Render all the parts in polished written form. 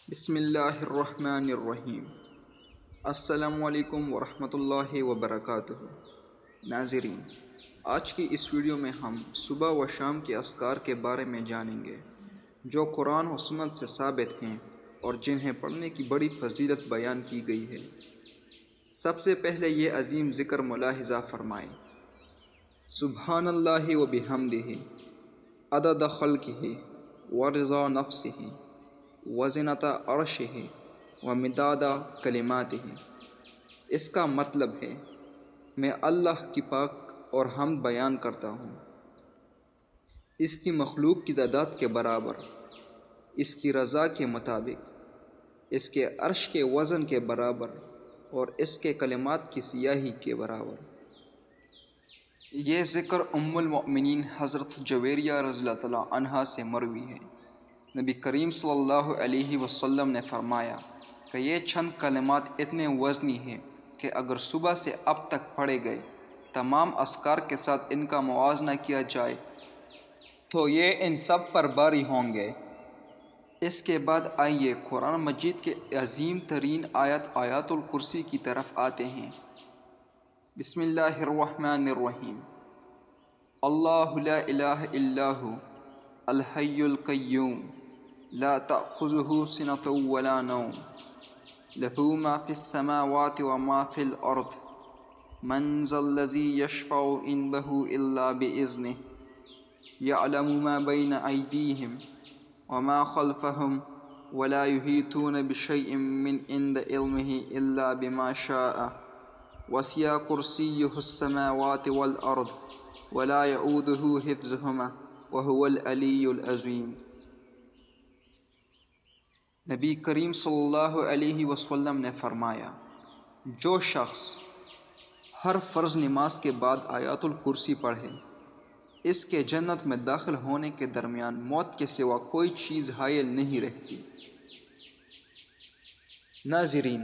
بسم اللہ الرحمن الرحیم۔ السلام علیکم ورحمۃ اللہ وبرکاتہ۔ ناظرین، آج کی اس ویڈیو میں ہم صبح و شام کے اذکار کے بارے میں جانیں گے جو قرآن و سنت سے ثابت ہیں اور جنہیں پڑھنے کی بڑی فضیلت بیان کی گئی ہے۔ سب سے پہلے یہ عظیم ذکر ملاحظہ فرمائیں: سبحان اللہ و بحمدہ عدد خلقہ ورضا نفسہ وزنۃ عرشہ ومداد کلماتہ۔ اس کا مطلب ہے میں اللہ کی پاک اور حمد بیان کرتا ہوں، اس کی مخلوق کی تعداد کے برابر، اس کی رضا کے مطابق، اس کے عرش کے وزن کے برابر اور اس کے کلمات کی سیاہی کے برابر۔ یہ ذکر ام المؤمنین حضرت جویریہ رضی اللہ تعالیٰ عنہا سے مروی ہے۔ نبی کریم صلی اللہ علیہ وسلم نے فرمایا کہ یہ چند کلمات اتنے وزنی ہیں کہ اگر صبح سے اب تک پڑھے گئے تمام اذکار کے ساتھ ان کا موازنہ کیا جائے تو یہ ان سب پر باری ہوں گے۔ اس کے بعد آئیے قرآن مجید کے عظیم ترین آیت الکرسی کی طرف آتے ہیں۔ بسم اللہ الرحمن الرحیم۔ اللہ لا الہ الا ھو الحی القیوم لا تأخذہ سنۃ ولا نوم لہ ما فی السماوات وما فی الارض من ذا الذی یشفع عندہ الا بإذنہ یعلم ما بین ایدیہم وما خلفہم ولا یحیطون بشیء من عند علمہ الا بما شاء وسع کرسیہ السماوات والارض ولا یؤودہ حفظہما وہو العلی العظیم۔ نبی کریم صلی اللہ علیہ وسلم نے فرمایا، جو شخص ہر فرض نماز کے بعد آیت الکرسی پڑھے، اس کے جنت میں داخل ہونے کے درمیان موت کے سوا کوئی چیز حائل نہیں رہتی۔ ناظرین،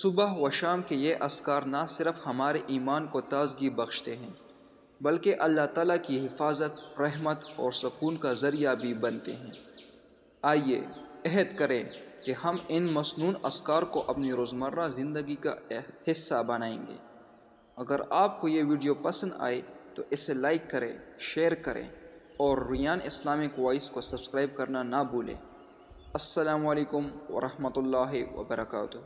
صبح و شام کے یہ اذکار نہ صرف ہمارے ایمان کو تازگی بخشتے ہیں بلکہ اللہ تعالیٰ کی حفاظت، رحمت اور سکون کا ذریعہ بھی بنتے ہیں۔ آئیے عہد کریں کہ ہم ان مسنون اذکار کو اپنی روزمرہ زندگی کا حصہ بنائیں گے۔ اگر آپ کو یہ ویڈیو پسند آئے تو اسے لائک کریں، شیئر کریں اور ریان اسلامک وائس کو سبسکرائب کرنا نہ بھولیں۔ السلام علیکم ورحمۃ اللہ وبرکاتہ۔